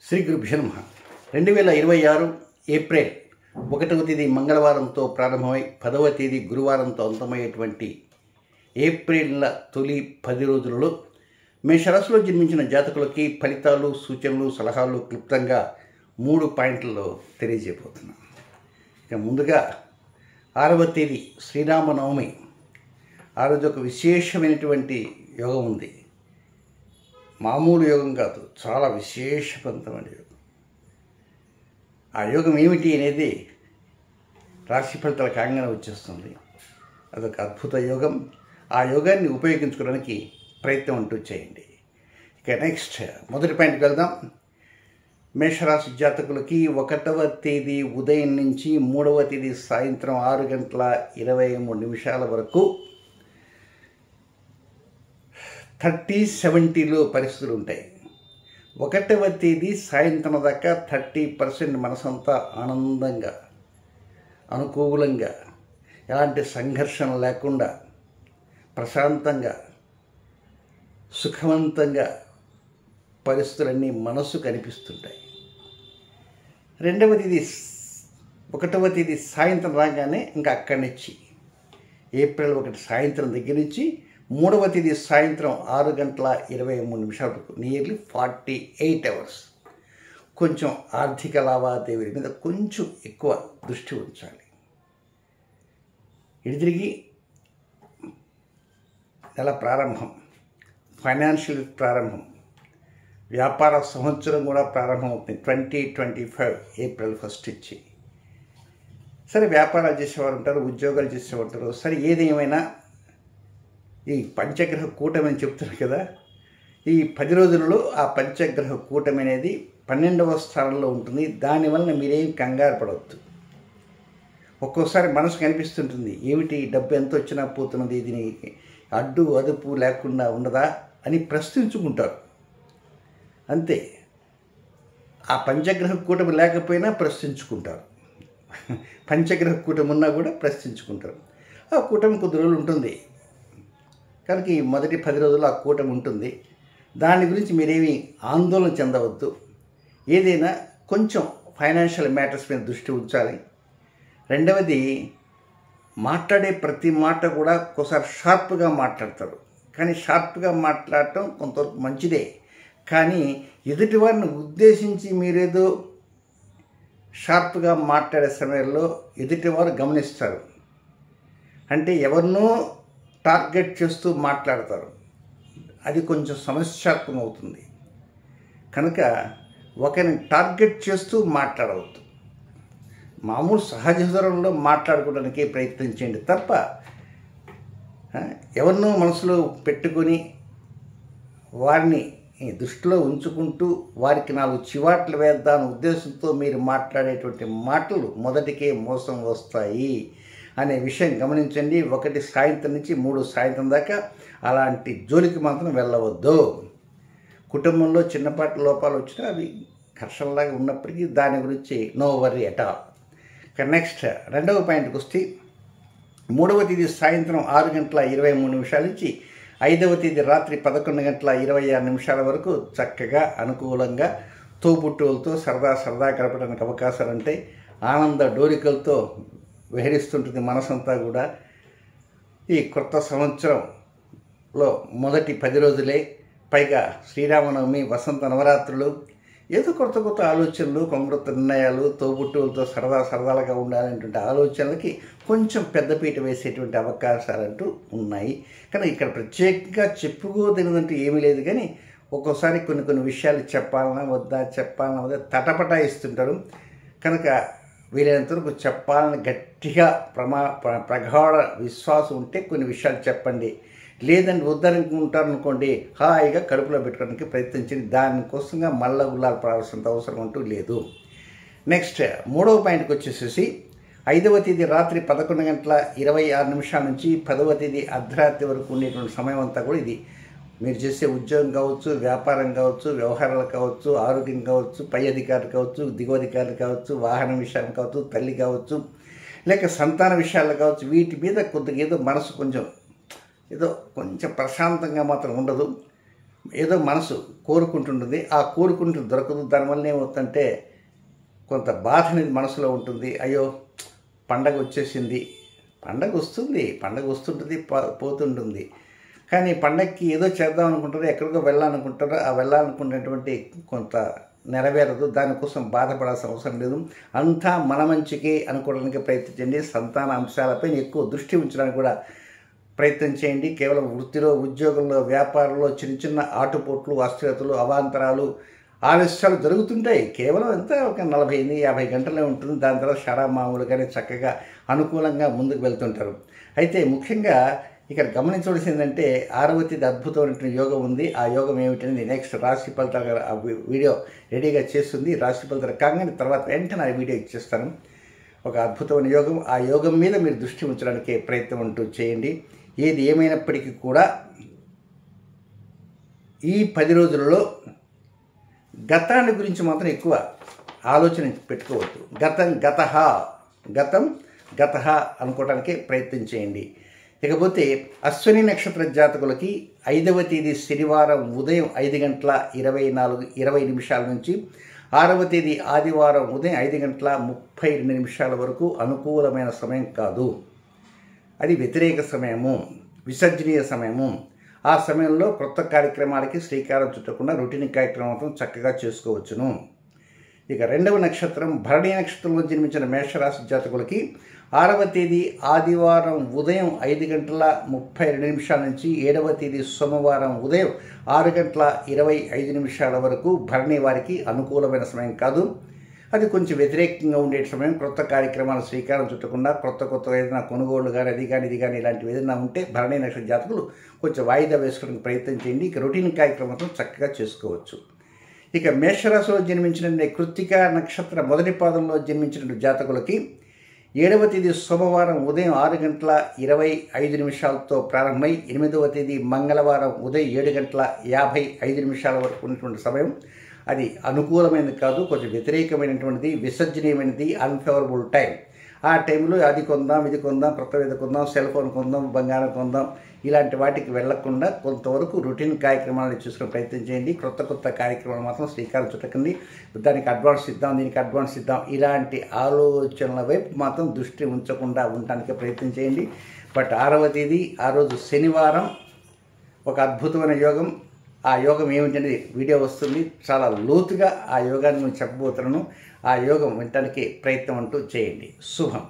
శ్రీ గురుభ్యో నమః 2026 ఏప్రిల్ 1వ తేదీ మంగళవారంతో ప్రారంభమై 10వ తేదీ గురువారంతో అంతమయ్యేటువంటి ఏప్రిల్ తొలి 10 రోజులలో మేషరాశిలో జన్మించిన జాతకులకి ఫలితాలు, సూచనలు, సలహాలు క్లుప్తంగా 3 పాయింట్లలో తెలియజేయబోతున్నాను. ఇక ముందుగా 6వ తేదీ శ్రీరామనవమి. ఆ రోజు ఒక విశేషమైనటువంటి యోగం ఉంది. మామూలు యోగం కాదు, చాలా విశేషవంతమైన యోగం. ఆ యోగం ఏమిటి అనేది రాశి ఫలితాల కాంగానే వచ్చేస్తుంది. అదొక అద్భుత యోగం. ఆ యోగాన్ని ఉపయోగించుకోవడానికి ప్రయత్నం అంటూ చేయండి. ఇక నెక్స్ట్ మొదటి పాయింట్కి వెళ్దాం. మేషరాశి జాతకులకి 1వ తేదీ ఉదయం నుంచి 3వ తేదీ సాయంత్రం 6:23 వరకు 30-70లో పరిస్థితులు ఉంటాయి. 1వ తేదీ సాయంత్రం దాకా 30% మనసంతా ఆనందంగా, అనుకూలంగా, ఎలాంటి సంఘర్షణ లేకుండా ప్రశాంతంగా, సుఖవంతంగా పరిస్థితులన్నీ మనస్సు కనిపిస్తుంటాయి. 1వ తేదీ సాయంత్రం రాగానే ఇంకా అక్కడి నుంచి ఏప్రిల్ 1 సాయంత్రం దగ్గర నుంచి 3వ తేదీ సాయంత్రం 6:23 వరకు నియర్లీ 48 అవర్స్ కొంచెం ఆర్థిక లావాదేవీల మీద కొంచెం ఎక్కువ దృష్టి ఉంచాలి. ఇటు తిరిగి నెల ప్రారంభం, ఫైనాన్షియల్ ప్రారంభం, వ్యాపార సంవత్సరం కూడా ప్రారంభమవుతుంది 2025 ఏప్రిల్ 1 నుంచి. సరే, వ్యాపారాలు చేసేవారు ఉంటారు, ఉద్యోగాలు చేసేవారు ఉంటారు. సరే, ఏదేమైనా ఈ పంచగ్రహ కూటమి అని చెప్తున్నారు కదా, ఈ 10 రోజులలో ఆ పంచగ్రహ కూటమి అనేది 12వ స్థానంలో ఉంటుంది. దానివల్ల మీరేం కంగారు పడవద్దు. ఒక్కోసారి మనసు కనిపిస్తుంటుంది, ఏమిటి డబ్బు ఎంత వచ్చినా పోతున్నది, దీనికి అడ్డు అదుపు లేకుండా ఉండదా అని ప్రశ్నించుకుంటారు. అంతే, ఆ పంచగ్రహ కూటమి లేకపోయినా ప్రశ్నించుకుంటారు. పంచగ్రహ కూటమి ఉన్నా కూడా ప్రశ్నించుకుంటారు. ఆ కూటమి కొద్ది రోజులు ఉంటుంది కనుక ఈ మొదటి 10 రోజులు ఆ కూటమి ఉంటుంది. దాని గురించి మీరేమీ ఆందోళన చెందవద్దు. ఏదైనా కొంచెం ఫైనాన్షియల్ మ్యాటర్స్ మీద దృష్టి ఉంచాలి. రెండవది, మాట్లాడే ప్రతి మాట కూడా ఒక్కోసారి షార్ప్గా మాట్లాడతారు. కానీ షార్ప్గా మాట్లాడటం కొంతవరకు మంచిదే. కానీ ఎదుటివారిని ఉద్దేశించి మీరేదో షార్ప్గా మాట్లాడే సమయంలో ఎదుటివారు గమనిస్తారు. అంటే ఎవరినో టార్గెట్ చేస్తూ మాట్లాడతారు. అది కొంచెం సమస్యాత్మకం అవుతుంది. కనుక ఒకరిని టార్గెట్ చేస్తూ మాట్లాడవద్దు. మామూలు సహజ ధోరణిలో మాట్లాడుకోవడానికి ప్రయత్నించండి తప్ప ఎవరినో మనసులో పెట్టుకొని వారిని దృష్టిలో ఉంచుకుంటూ వారికి 4 చివాట్లు వేద్దాని ఉద్దేశంతో మీరు మాట్లాడేటువంటి మాటలు మొదటికే మోసం వస్తాయి అనే విషయం గమనించండి. 1 సాయంత్రం నుంచి 3 సాయంత్రం దాకా అలాంటి జోలికి మాత్రం వెళ్ళవద్దు. కుటుంబంలో చిన్నపాటి లోపాలు వచ్చినా అవి ఘర్షణలాగా ఉన్నప్పటికీ దాని గురించి no worry at all. Next 2వ పాయింట్కి వస్తే 3వ తేదీ సాయంత్రం 6:23 నుంచి 5వ తేదీ రాత్రి 11:26 వరకు చక్కగా అనుకూలంగా తోబుట్టువులతో సరదా గడపడానికి అవకాశాలు ఉంటాయి. ఆనంద డోరికలతో విహరిస్తుంటుంది మనసంతా కూడా. ఈ కొత్త సంవత్సరంలో మొదటి 10 రోజులే, పైగా శ్రీరామనవమి, వసంత నవరాత్రులు, ఏదో కొత్త ఆలోచనలు, కొత్త నిర్ణయాలు, తోబుట్టువులతో సరదాగా ఉండాలనేటువంటి ఆలోచనలకి కొంచెం పెద్దపీట వేసేటువంటి అవకాశాలంటూ ఉన్నాయి. కానీ ఇక్కడ ప్రత్యేకంగా చెప్పుకోదగినదంటూ ఏమీ లేదు. కానీ ఒక్కోసారి కొన్ని విషయాలు చెప్పాలన్నా వద్దా తటపటాయిస్తుంటారు. కనుక వీలైనంత వరకు చెప్పాలని గట్టిగా ప్రగాఢ విశ్వాసం ఉంటే కొన్ని విషయాలు చెప్పండి. లేదంటే వద్దనుకుంటారనుకోండి, హాయిగా కడుపులో పెట్టుకోవడానికి ప్రయత్నించండి. దానికోసంగా మల్ల గుల్లాలు పడాల్సినంత అవసరం అంటూ లేదు. నెక్స్ట్ 3వ పాయింట్కి వచ్చేసేసి 5వ తేదీ రాత్రి 11:26 నుంచి 10వ తేదీ అర్ధరాత్రి వరకు ఉండేటువంటి సమయం అంతా కూడా ఇది మీరు చేసే ఉద్యోగం కావచ్చు, వ్యాపారం కావచ్చు, వ్యవహారాలు కావచ్చు, ఆరోగ్యం కావచ్చు, పై అధికారులు కావచ్చు, దిగువ అధికారులు కావచ్చు, వాహనం విషయాలు కావచ్చు, తల్లి కావచ్చు, లేక సంతాన విషయాలు కావచ్చు, వీటి మీద కొద్దిగా ఏదో మనసు కొంచెం ప్రశాంతంగా మాత్రం ఉండదు. ఏదో మనసు కోరుకుంటుంటుంది, ఆ కోరుకుంటూ దొరకదు. దానివల్ల ఏమవుతుందంటే కొంత బాధ అనేది మనసులో ఉంటుంది. అయ్యో పండగ వచ్చేసింది, పండగ వస్తుంటుంది, పోతుంటుంది. కానీ పండగకి ఏదో చేద్దాం అనుకుంటారో, ఎక్కడికో వెళ్ళాలనుకుంటారో, ఆ వెళ్ళాలనుకునేటువంటి కొంత నెరవేరదు. దానికోసం బాధపడాల్సిన అవసరం లేదు. అంతా మన మంచికే అనుకోవడానికి ప్రయత్నించండి. సంతాన అంశాలపై ఎక్కువ దృష్టి ఉంచడానికి కూడా ప్రయత్నం చేయండి. కేవలం వృత్తిలో, ఉద్యోగంలో, వ్యాపారంలో చిన్న చిన్న ఆటుపోట్లు, అస్థిరతలు, అవాంతరాలు, ఆలస్యాలు జరుగుతుంటాయి. కేవలం ఎంత ఒక 40-50 గంటలే ఉంటుంది. దాని తర్వాత షరా మామూలుగానే చక్కగా అనుకూలంగా ముందుకు వెళ్తుంటారు. అయితే ముఖ్యంగా ఇక్కడ గమనించవలసింది ఏంటంటే 6వ తేదీ అద్భుతమైనటువంటి యోగం ఉంది. ఆ యోగం ఏమిటనేది నెక్స్ట్ రాశి ఫలితాలు ఆ వీడియో రెడీగా చేస్తుంది. రాశి ఫలితాలు కాగానే తర్వాత వెంటనే ఆ వీడియో ఇచ్చేస్తాను. ఒక అద్భుతమైన యోగం, ఆ యోగం మీద మీరు దృష్టి ఉంచడానికి ప్రయత్నం అంటూ చేయండి. ఏది ఏమైనప్పటికీ కూడా ఈ 10 రోజులలో గతాన్ని గురించి మాత్రం ఎక్కువ ఆలోచన పెట్టుకోవద్దు. గతం గత అనుకోవడానికి ప్రయత్నం చేయండి. ఇకపోతే అశ్విని నక్షత్ర జాతకులకి 5వ తేదీ శనివారం ఉదయం 5:20 నుంచి 6వ తేదీ ఆదివారం ఉదయం 5:32 వరకు అనుకూలమైన సమయం కాదు. అది వ్యతిరేక సమయము, విసర్జనీయ సమయము. ఆ సమయంలో కొత్త కార్యక్రమాలకి శ్రీకారం చుట్టకుండా రొటీన్ కార్యక్రమం చక్కగా చేసుకోవచ్చును. ఇక 2వ నక్షత్రం భరణి నక్షత్రంలో జన్మించిన మేషరాశి జాతకులకి 6వ తేదీ ఆదివారం ఉదయం 5:32 నుంచి 7వ తేదీ సోమవారం ఉదయం 6:25 వరకు భరణి వారికి అనుకూలమైన సమయం కాదు. అది కొంచెం వ్యతిరేకంగా ఉండే సమయం. కొత్త కార్యక్రమాలు శ్రీకారం చుట్టకుండా కొత్త ఏదైనా కొనుగోళ్లు కానీ ఇది కానీ ఇలాంటివి ఏదైనా ఉంటే భరణి నక్షత్ర జాతకులు కొంచెం వాయిదా వేసుకోవడానికి ప్రయత్నం చేయండి. ఇక రొటీన్ కార్యక్రమాలను చక్కగా చేసుకోవచ్చు. ఇక మేషరాశిలో జన్మించిన కృత్తిక నక్షత్ర మొదటి పాదంలో జన్మించిన జాతకులకి 7వ తేదీ సోమవారం ఉదయం 6:25 ప్రారంభమై 8వ తేదీ మంగళవారం ఉదయం 7:55 వరకు ఉన్నటువంటి సమయం అది అనుకూలమైనది కాదు, కొంచెం వ్యతిరేకమైనటువంటిది, విసర్జనీయమైనది, అన్ఫేవరబుల్ టైం. ఆ టైంలో అది కొందాం, ఇది కొందాం, కొత్త కొందాం, సెల్ ఫోన్ కొందాం, బంగారం కొందాం, ఇలాంటి వాటికి వెళ్లకుండా కొంతవరకు రొటీన్ కార్యక్రమాలను చూసుకునే ప్రయత్నం చేయండి. కొత్త కార్యక్రమాలు మాత్రం శ్రీకారం చుట్టకండి. దానికి అడ్వాన్స్ ఇద్దాం, దీనికి అడ్వాన్స్ ఇద్దాం, ఇలాంటి ఆలోచనల వైపు మాత్రం దృష్టి ఉంచకుండా ఉండడానికి ప్రయత్నం చేయండి. బట్ 6వ తేదీ ఆ రోజు శనివారం ఒక అద్భుతమైన యోగం. ఆ యోగం ఏమిటనేది వీడియో వస్తుంది. చాలా లోతుగా ఆ యోగాన్ని నేను చెప్పబోతున్నాను. ఆ యోగం వినటానికి ప్రయత్నం అంటూ చేయండి. శుభం.